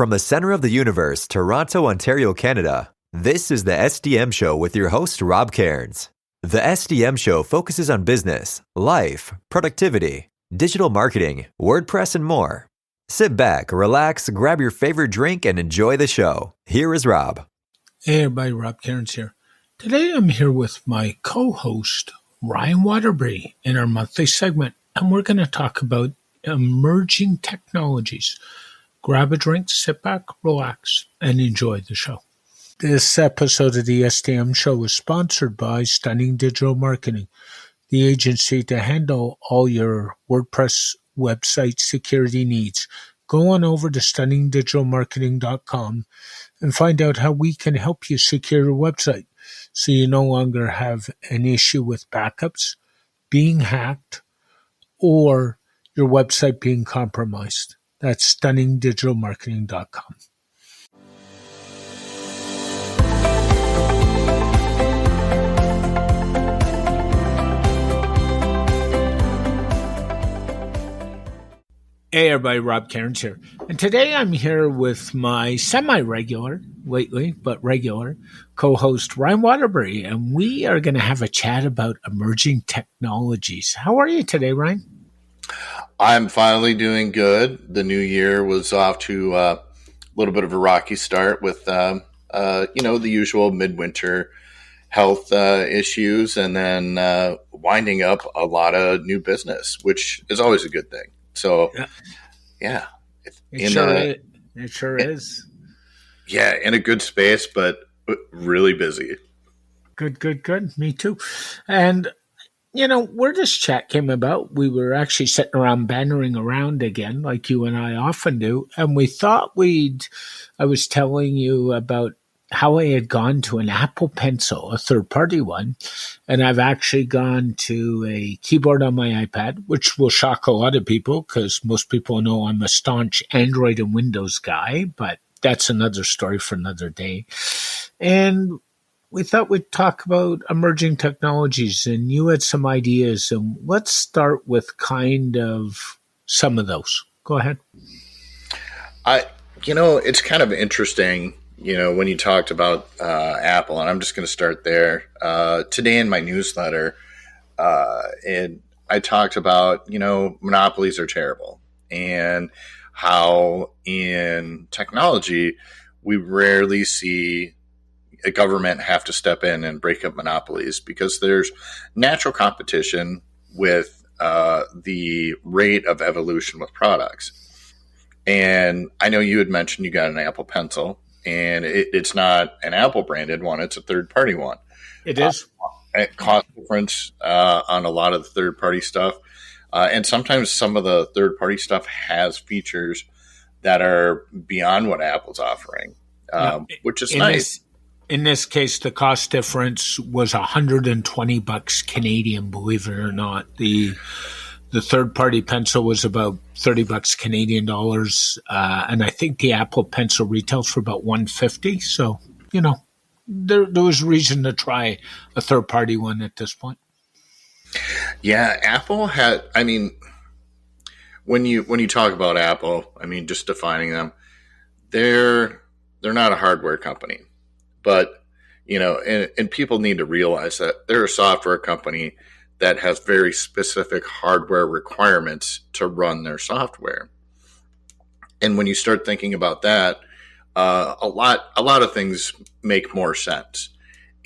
From the center of the universe, Toronto, Ontario, Canada, this is the SDM Show with your host, Rob Cairns. The SDM Show focuses on business, life, productivity, digital marketing, WordPress, and more. Sit back, relax, grab your favorite drink, and enjoy the show. Here is Rob. Hey everybody, Rob Cairns here. Today I'm here with my co-host, Ryan Waterbury, in our monthly segment, and we're going to talk about emerging technologies. Grab a drink, sit back, relax, and enjoy the show. This episode of the SDM Show is sponsored by Stunning Digital Marketing, the agency to handle all your WordPress website security needs. Go on over to stunningdigitalmarketing.com and find out how we can help you secure your website so you no longer have an issue with backups, being hacked, or your website being compromised. That's stunningdigitalmarketing.com. Hey everybody, Rob Cairns here. And today I'm here with my semi-regular, lately, but regular, co-host Ryan Waterbury. And we are going to have a chat about emerging technologies. How are you today, Ryan? I'm finally doing good. The new year was off to a little bit of a rocky start with, the usual midwinter health issues, and then winding up a lot of new business, which is always a good thing. So, yeah. It sure is. Yeah, in a good space, but really busy. Good. Me too. And where this chat came about, we were actually sitting around bantering around again, like you and I often do. And we thought I was telling you about how I had gone to an Apple Pencil, a third-party one. And I've actually gone to a keyboard on my iPad, which will shock a lot of people because most people know I'm a staunch Android and Windows guy, but that's another story for another day. And we thought we'd talk about emerging technologies, and you had some ideas, and let's start with kind of some of those. Go ahead. It's kind of interesting, when you talked about Apple, and I'm just going to start there. Today in my newsletter, I talked about, monopolies are terrible, and how in technology, we rarely see a government have to step in and break up monopolies because there's natural competition with the rate of evolution with products. And I know you had mentioned you got an Apple Pencil, and it's not an Apple branded one; it's a third party one. It is. Cost difference on a lot of the third party stuff, and sometimes some of the third party stuff has features that are beyond what Apple's offering, which is nice. In this case, the cost difference was $120 Canadian, believe it or not. The third-party pencil was about $30 Canadian dollars, and I think the Apple Pencil retails for about $150. So, there was reason to try a third-party one at this point. Yeah, Apple had. I mean, when you talk about Apple, just defining them, they're not a hardware company. But, and people need to realize that they're a software company that has very specific hardware requirements to run their software. And when you start thinking about that, a lot of things make more sense.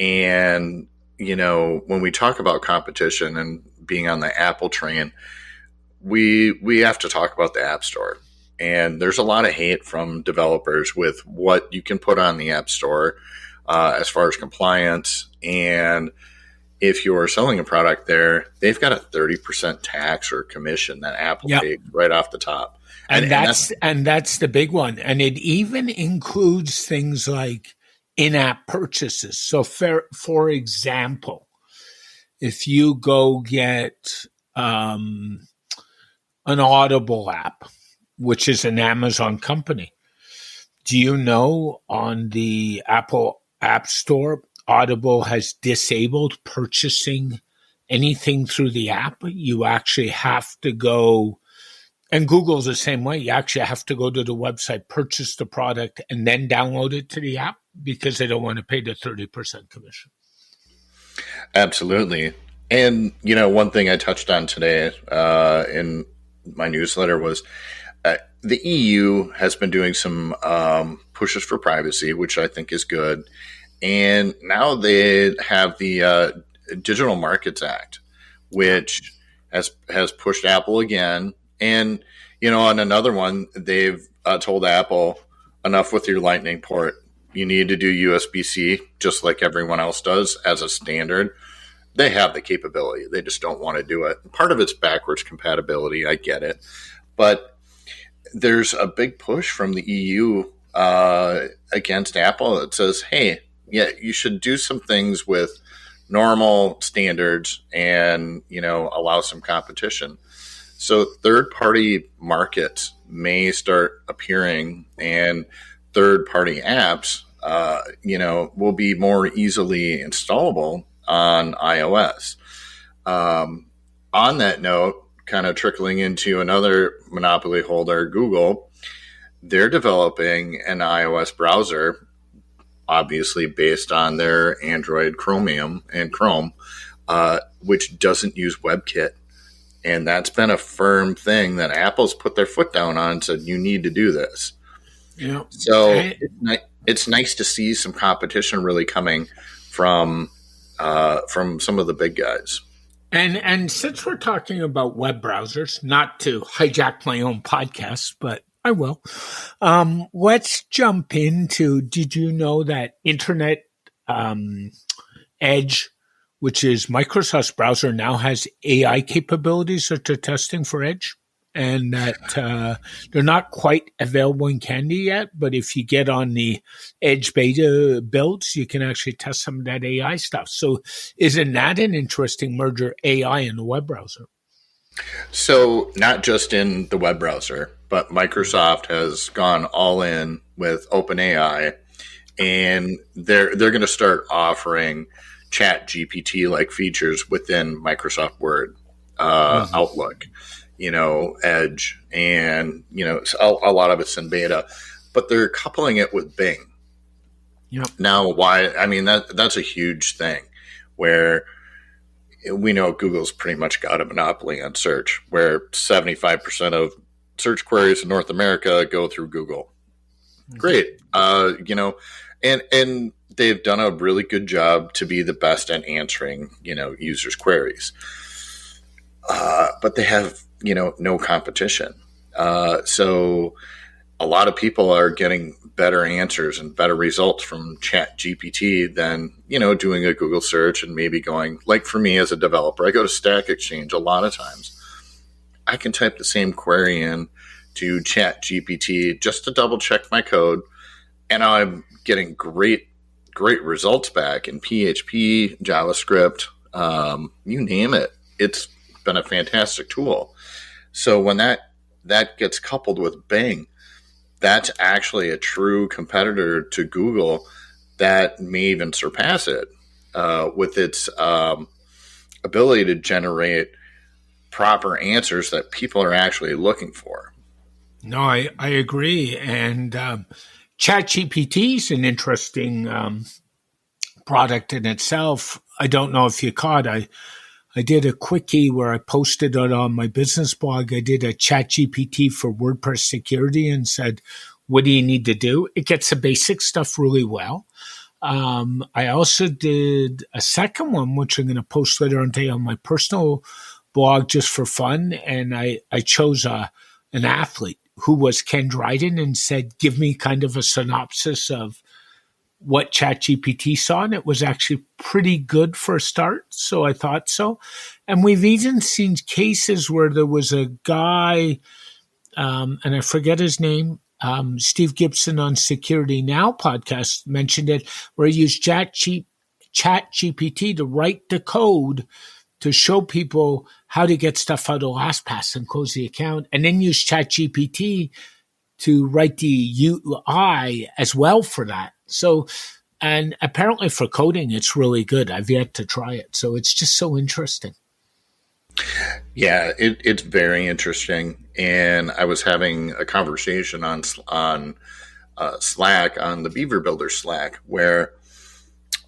And, when we talk about competition and being on the Apple train, we have to talk about the App Store. And there's a lot of hate from developers with what you can put on the App Store as far as compliance. And if you're selling a product there, they've got a 30% tax or commission that Apple takes right off the top. And that's the big one. And it even includes things like in-app purchases. So for example, if you go get an Audible app, which is an Amazon company, do you know on the Apple App Store, Audible has disabled purchasing anything through the app? You actually have to go And Google's the same way. You actually have to go to the website, purchase the product, and then download it to the app because they don't want to pay the 30% commission. Absolutely. And, one thing I touched on today in my newsletter was the EU has been doing some pushes for privacy, which I think is good. And now they have the Digital Markets Act, which has pushed Apple again. And, on another one, they've told Apple, enough with your Lightning port. You need to do USB-C just like everyone else does as a standard. They have the capability. They just don't want to do it. Part of it's backwards compatibility. I get it. But there's a big push from the EU against Apple that says, hey, yeah, you should do some things with normal standards and, allow some competition. So third-party markets may start appearing, and third-party apps, will be more easily installable on iOS. On that note, kind of trickling into another monopoly holder, Google, they're developing an iOS browser, obviously based on their Android Chromium and Chrome, which doesn't use WebKit. And that's been a firm thing that Apple's put their foot down on and said, you need to do this. Yeah. So it's nice to see some competition really coming from some of the big guys. And since we're talking about web browsers, not to hijack my own podcast, but I will, let's jump into, did you know that Internet Edge, which is Microsoft's browser, now has AI capabilities that they're testing for Edge? And that they're not quite available in Candy yet, but if you get on the Edge beta builds, you can actually test some of that AI stuff. So isn't that an interesting merger, AI in the web browser? So not just in the web browser, but Microsoft has gone all in with OpenAI, and they're going to start offering Chat GPT-like features within Microsoft Word, Outlook, Edge, and, a lot of it's in beta, but they're coupling it with Bing. Yep. Now, why? I mean, that's a huge thing where we know Google's pretty much got a monopoly on search, where 75% of search queries in North America go through Google. Great. And they've done a really good job to be the best at answering, users' queries. But they have, no competition. So a lot of people are getting better answers and better results from Chat GPT than, doing a Google search and maybe going, like for me as a developer, I go to Stack Exchange a lot of times. I can type the same query in to Chat GPT just to double check my code, and I'm getting great results back in PHP, JavaScript, you name it. It's been a fantastic tool. So when that gets coupled with Bing, that's actually a true competitor to Google that may even surpass it with its ability to generate proper answers that people are actually looking for. No, I agree. And ChatGPT is an interesting product in itself. I don't know if you caught, I did a quickie where I posted it on my business blog. I did a ChatGPT for WordPress security and said, what do you need to do? It gets the basic stuff really well. I also did a second one, which I'm going to post later on today on my personal blog just for fun. And I chose an athlete who was Ken Dryden and said, give me kind of a synopsis of what ChatGPT saw. And it was actually pretty good for a start. So I thought so. And we've even seen cases where there was a guy, and I forget his name, Steve Gibson on Security Now podcast mentioned it, where he used ChatGPT to write the code to show people how to get stuff out of LastPass and close the account, and then use ChatGPT to write the UI as well for that. So, and apparently for coding, it's really good. I've yet to try it. So it's just so interesting. Yeah, it's very interesting. And I was having a conversation on Slack, on the Beaver Builder Slack, where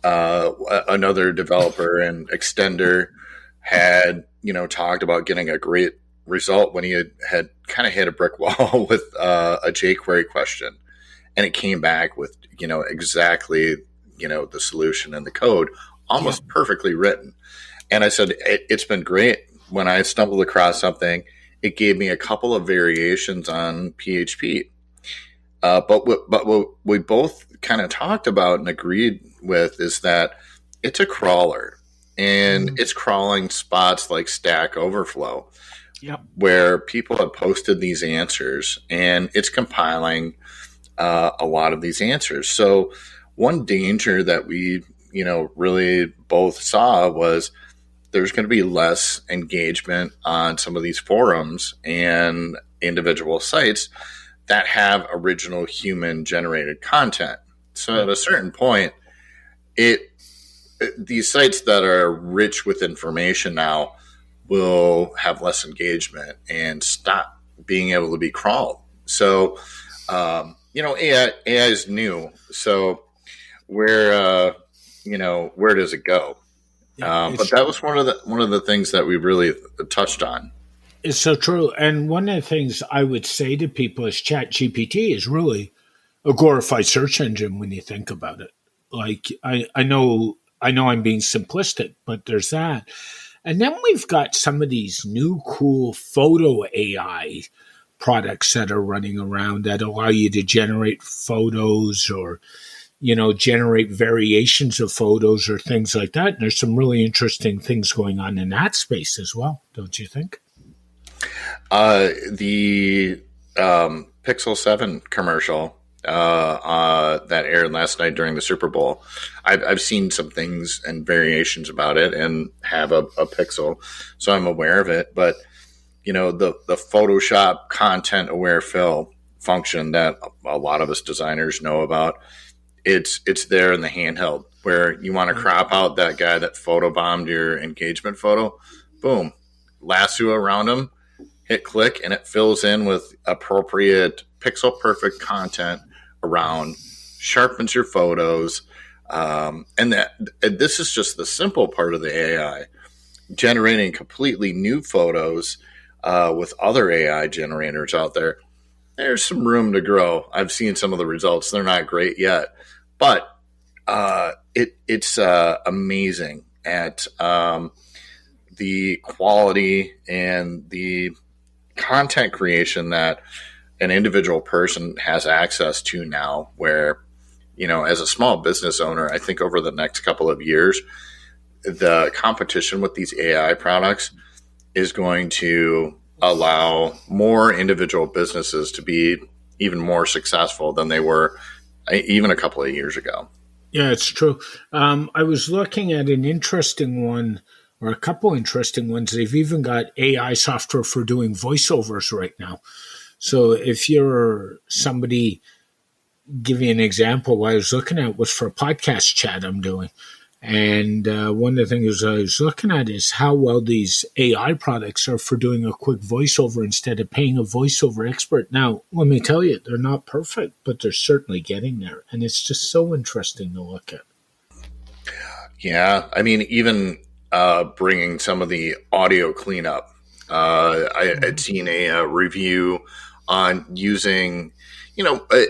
another developer and extender had talked about getting a great result when he had kind of hit a brick wall with a jQuery question, and it came back with exactly the solution and the code almost perfectly written. And I said it's been great. When I stumbled across something, it gave me a couple of variations on PHP. But what we both kind of talked about and agreed with is that it's a crawler, and it's crawling spots like Stack Overflow, where people have posted these answers, and it's compiling a lot of these answers. So one danger that we really both saw was there's going to be less engagement on some of these forums and individual sites that have original human generated content. So at a certain point, these sites that are rich with information now will have less engagement and stop being able to be crawled. So, AI is new. So where does it go? But that was one of the things that we really touched on. It's so true. And one of the things I would say to people is ChatGPT is really a glorified search engine when you think about it. Like I know I'm being simplistic, but there's that. And then we've got some of these new cool photo AI products that are running around that allow you to generate photos or generate variations of photos or things like that. And there's some really interesting things going on in that space as well, don't you think? The Pixel 7 commercial that aired last night during the Super Bowl, I've seen some things and variations about it and have a Pixel, so I'm aware of it. But, the Photoshop content aware fill function that a lot of us designers know about, it's there in the handheld where you want to crop out that guy that photobombed your engagement photo. Boom. Lasso around him, hit click, and it fills in with appropriate pixel perfect content around, sharpens your photos. And this is just the simple part of the AI, generating completely new photos with other AI generators out there. There's some room to grow. I've seen some of the results. They're not great yet, but it's amazing at the quality and the content creation that an individual person has access to now, where, as a small business owner, I think over the next couple of years, the competition with these AI products is going to allow more individual businesses to be even more successful than they were even a couple of years ago. Yeah, it's true. I was looking at an interesting one, or a couple interesting ones. They've even got AI software for doing voiceovers right now. So if you're somebody, give you an example, what I was looking at was for a podcast chat I'm doing. And one of the things I was looking at is how well these AI products are for doing a quick voiceover instead of paying a voiceover expert. Now, let me tell you, they're not perfect, but they're certainly getting there. And it's just so interesting to look at. Yeah. I mean, even bringing some of the audio cleanup. I had seen a review on using,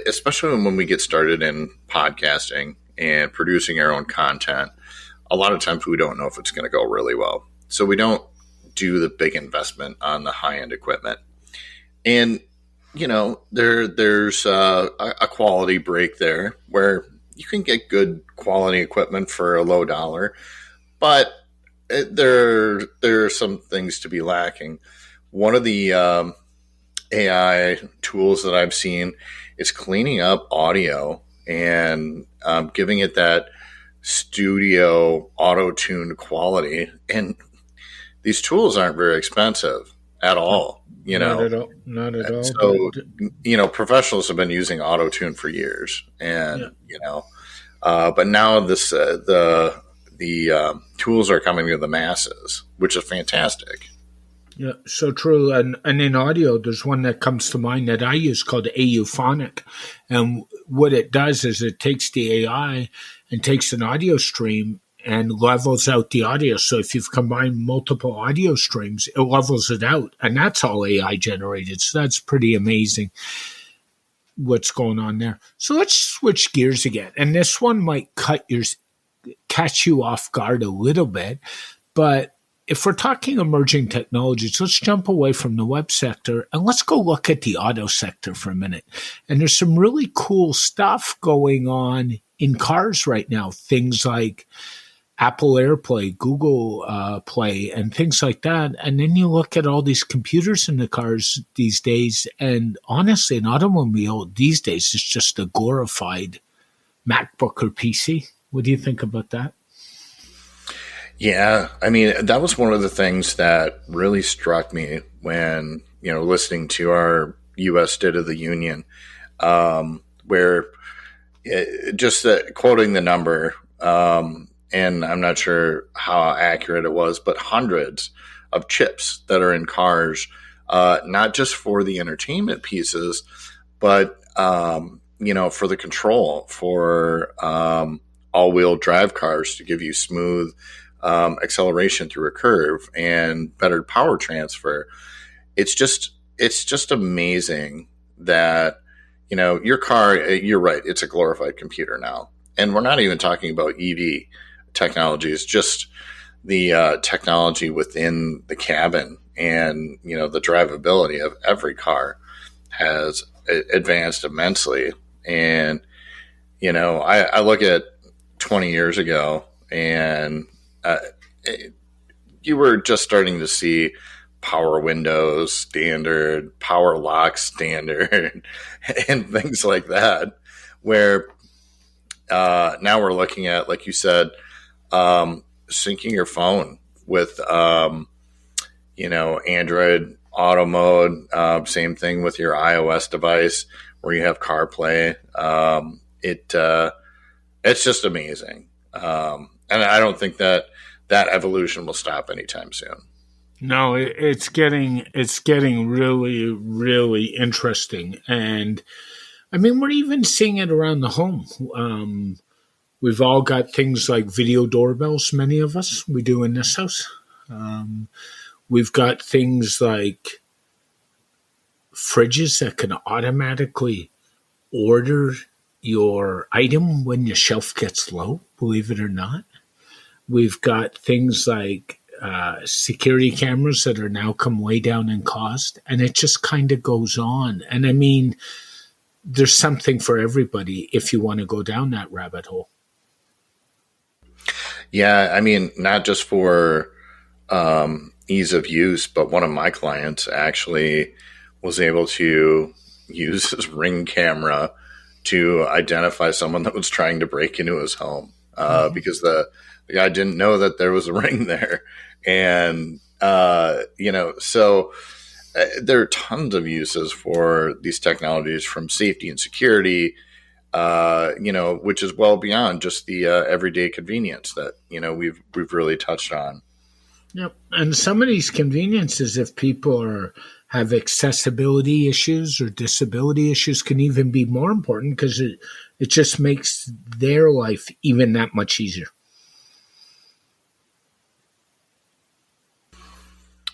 especially when we get started in podcasting and producing our own content, a lot of times we don't know if it's going to go really well. So we don't do the big investment on the high-end equipment. And, there's a quality break there where you can get good quality equipment for a low dollar, but there are some things to be lacking. One of the AI tools that I've seen is cleaning up audio and giving it that studio auto-tuned quality. And these tools aren't very expensive at all. Not at all. So, professionals have been using auto-tune for years, and but now the tools are coming to the masses, which is fantastic. Yeah, so true. And in audio, there's one that comes to mind that I use called Auphonic. And what it does is it takes the AI and takes an audio stream and levels out the audio. So if you've combined multiple audio streams, it levels it out. And that's all AI generated. So that's pretty amazing what's going on there. So let's switch gears again. And this one might catch you off guard a little bit, but if we're talking emerging technologies, let's jump away from the web sector and let's go look at the auto sector for a minute. And there's some really cool stuff going on in cars right now. Things like Apple AirPlay, Google Play, and things like that. And then you look at all these computers in the cars these days. And honestly, an automobile these days is just a glorified MacBook or PC. What do you think about that? Yeah, I mean, that was one of the things that really struck me when, listening to our U.S. State of the Union, where quoting the number, and I'm not sure how accurate it was, but hundreds of chips that are in cars, not just for the entertainment pieces, but, for the control, for all-wheel drive cars to give you smooth acceleration through a curve and better power transfer. It's just amazing that, your car, you're right, it's a glorified computer now. And we're not even talking about EV technology. It's just the technology within the cabin and, the drivability of every car has advanced immensely. And, I look at 20 years ago and you were just starting to see power windows standard, power lock standard, and things like that, where now we're looking at, like you said, syncing your phone with, Android auto mode, same thing with your iOS device where you have CarPlay. It's just amazing. And I don't think that evolution will stop anytime soon. No, it's getting really, really interesting. And I mean, we're even seeing it around the home. We've all got things like video doorbells, many of us, we do in this house. We've got things like fridges that can automatically order your item when your shelf gets low, believe it or not. We've got things like security cameras that are now come way down in cost, and it just kind of goes on. And I mean, there's something for everybody if you want to go down that rabbit hole. Yeah, I mean, not just for ease of use, but one of my clients actually was able to use his Ring camera to identify someone that was trying to break into his home because the guy didn't know that there was a ring there. And, so there are tons of uses for these technologies, from safety and security, which is well beyond just the everyday convenience that, we've really touched on. Yep. And some of these conveniences, if people have accessibility issues or disability issues, can even be more important because it just makes their life even that much easier.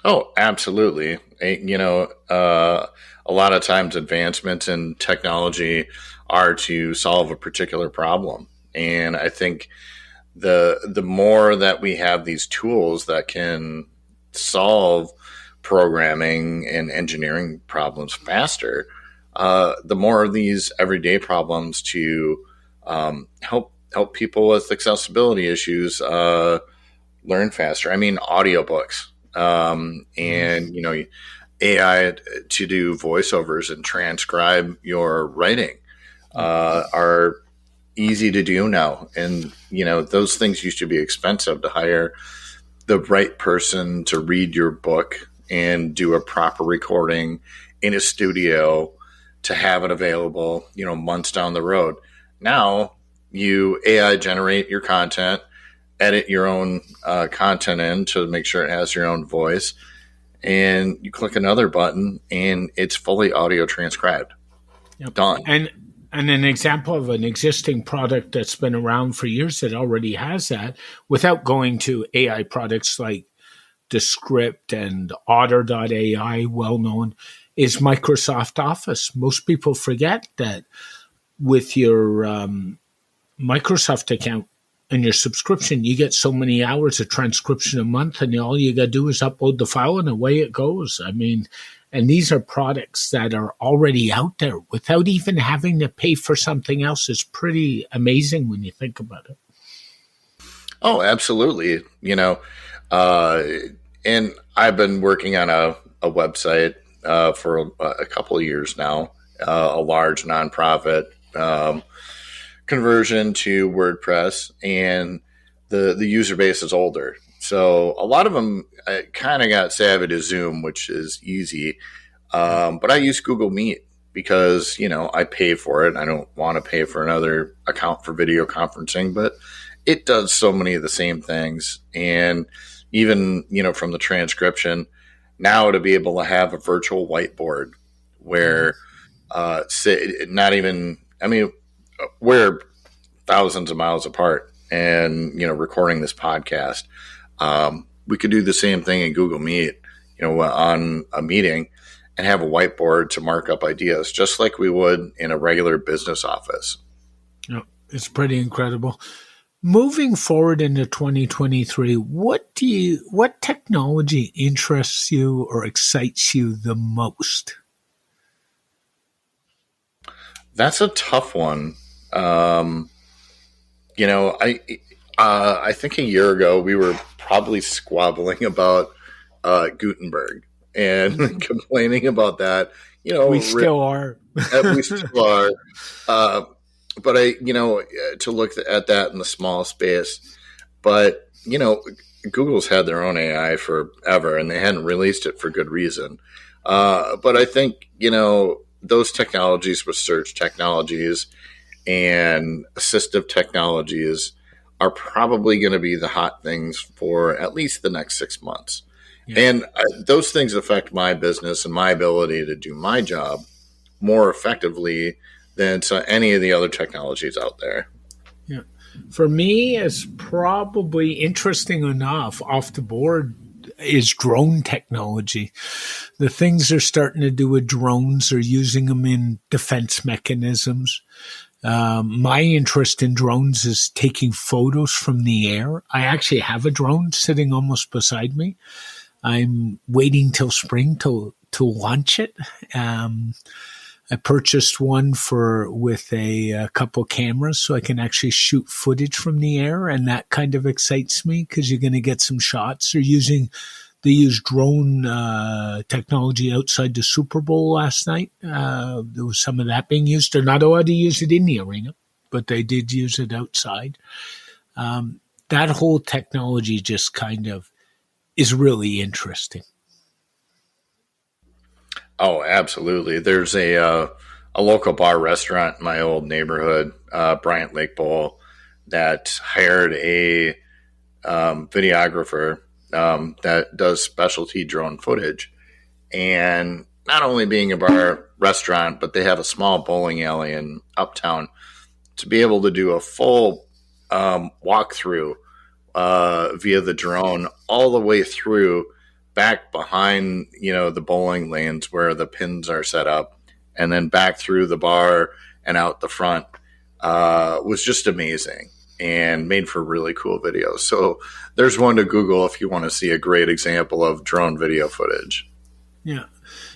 Oh, absolutely. A lot of times advancements in technology are to solve a particular problem. And I think the more that we have these tools that can solve programming and engineering problems faster, the more of these everyday problems to help people with accessibility issues learn faster. I mean, audiobooks. And AI to do voiceovers and transcribe your writing are easy to do now. And, those things used to be expensive to hire the right person to read your book and do a proper recording in a studio to have it available, months down the road. Now you AI generate your content, edit your own content in to make sure it has your own voice, and you click another button, and it's fully audio transcribed. Yep. Done. And an example of an existing product that's been around for years that already has that, without going to AI products like Descript and Otter.ai, well known, is Microsoft Office. Most people forget that with your Microsoft account and your subscription, you get so many hours of transcription a month, and all you got to do is upload the file, and away it goes. I mean, and these are products that are already out there without even having to pay for something else. It's pretty amazing when you think about it. Oh, absolutely. And I've been working on a website for a couple of years now, a large nonprofit conversion to WordPress, and the user base is older. So a lot of them kind of got savvy to Zoom, which is easy. But I use Google Meet because, I pay for it. I don't want to pay for another account for video conferencing, but it does so many of the same things. And even, from the transcription, now to be able to have a virtual whiteboard where, we're thousands of miles apart and, recording this podcast. We could do the same thing in Google Meet, on a meeting, and have a whiteboard to mark up ideas, just like we would in a regular business office. Yeah, it's pretty incredible. Moving forward into 2023, what technology interests you or excites you the most? That's a tough one. I think a year ago we were probably squabbling about Gutenberg and complaining about that. We still are. We still are. But to look at that in the small space, but Google's had their own AI forever, and they hadn't released it for good reason. But I think those technologies with search technologies and assistive technologies are probably going to be the hot things for at least the next 6 months. Yeah. And those things affect my business and my ability to do my job more effectively than any of the other technologies out there. Yeah. For me, it's probably interesting enough off the board is drone technology. The things they're starting to do with drones are using them in defense mechanisms. My interest in drones is taking photos from the air. I actually have a drone sitting almost beside me. I'm waiting till spring to launch it. I purchased one with a couple cameras so I can actually shoot footage from the air, and that kind of excites me because you're going to get some shots. They used drone technology outside the Super Bowl last night. There was some of that being used. They're not allowed to use it in the arena, but they did use it outside. That whole technology just kind of is really interesting. Oh, absolutely. There's a local bar restaurant in my old neighborhood, Bryant Lake Bowl, that hired a videographer that does specialty drone footage. And not only being a bar restaurant, but they have a small bowling alley in Uptown to be able to do a full walkthrough via the drone all the way through back behind, the bowling lanes where the pins are set up, and then back through the bar and out the front was just amazing and made for really cool videos. So there's one to Google if you want to see a great example of drone video footage. Yeah.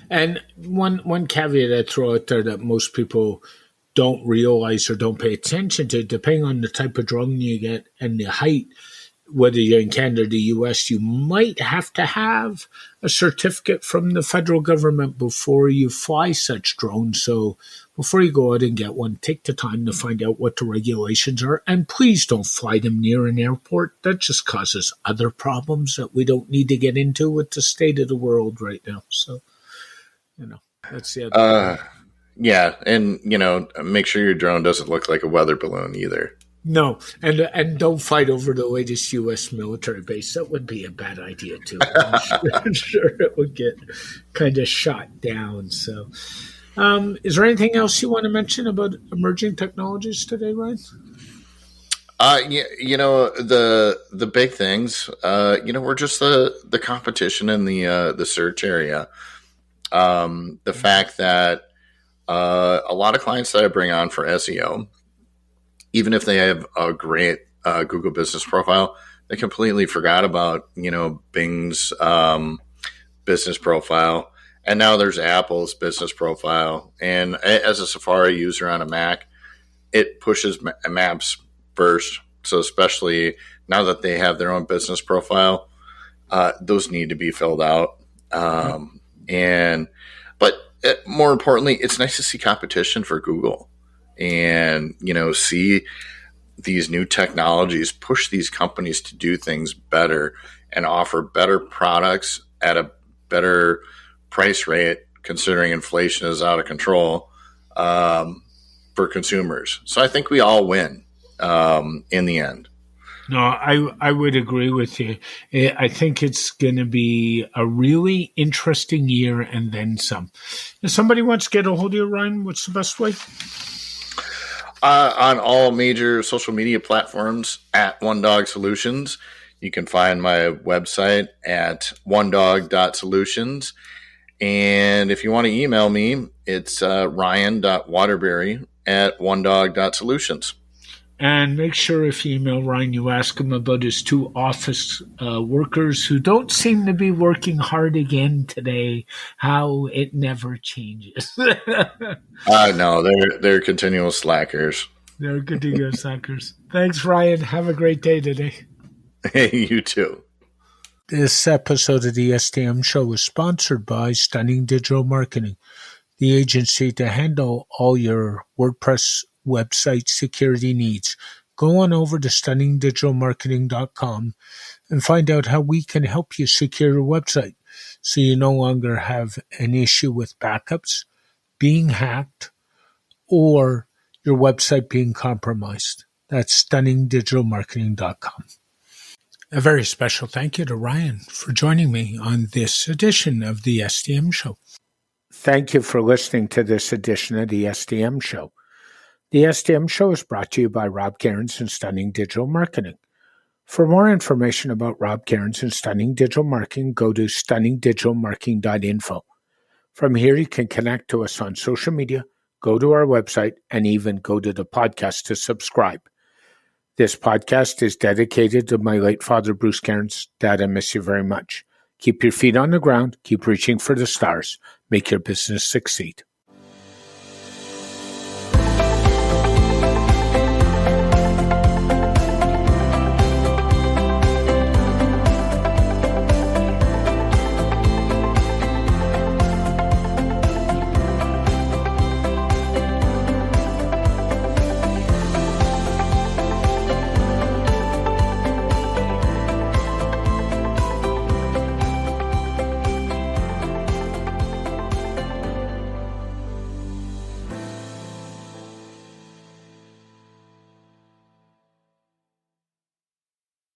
And one caveat I throw out there that most people don't realize or don't pay attention to, depending on the type of drone you get and the height, whether you're in Canada or the US, you might have to have a certificate from the federal government before you fly such drones. So before you go out and get one, take the time to find out what the regulations are. And please don't fly them near an airport. That just causes other problems that we don't need to get into with the state of the world right now. So, that's the other Yeah, and, make sure your drone doesn't look like a weather balloon either. No, and don't fight over the latest U.S. military base. That would be a bad idea too. I'm sure it would get kind of shot down. So, is there anything else you want to mention about emerging technologies today, Ryan? The big things. We're just the competition in the search area. The fact that a lot of clients that I bring on for SEO, even if they have a great Google business profile, they completely forgot about, Bing's business profile. And now there's Apple's business profile. And as a Safari user on a Mac, it pushes maps first. So especially now that they have their own business profile, those need to be filled out. But more importantly, it's nice to see competition for Google and, see these new technologies push these companies to do things better and offer better products at a better price rate, considering inflation is out of control, for consumers. So I think we all win in the end. No, I would agree with you. I think it's going to be a really interesting year and then some. If somebody wants to get a hold of you, Ryan, what's the best way? On all major social media platforms at One Dog Solutions. You can find my website at onedog.solutions. And if you want to email me, it's ryan.waterbury@onedog.solutions. And make sure if you email Ryan, you ask him about his two office workers who don't seem to be working hard again today, how it never changes. No, they're continual slackers. They're continual slackers. Thanks, Ryan. Have a great day today. Hey, you too. This episode of the SDM Show is sponsored by Stunning Digital Marketing, the agency to handle all your WordPress website security needs. Go on over to stunningdigitalmarketing.com and find out how we can help you secure your website so you no longer have an issue with backups, being hacked, or your website being compromised. That's stunningdigitalmarketing.com. A very special thank you to Ryan for joining me on this edition of the SDM Show. Thank you for listening to this edition of the SDM Show. The SDM Show is brought to you by Rob Cairns and Stunning Digital Marketing. For more information about Rob Cairns and Stunning Digital Marketing, go to stunningdigitalmarketing.info. From here, you can connect to us on social media, go to our website, and even go to the podcast to subscribe. This podcast is dedicated to my late father, Bruce Cairns. Dad, I miss you very much. Keep your feet on the ground. Keep reaching for the stars. Make your business succeed.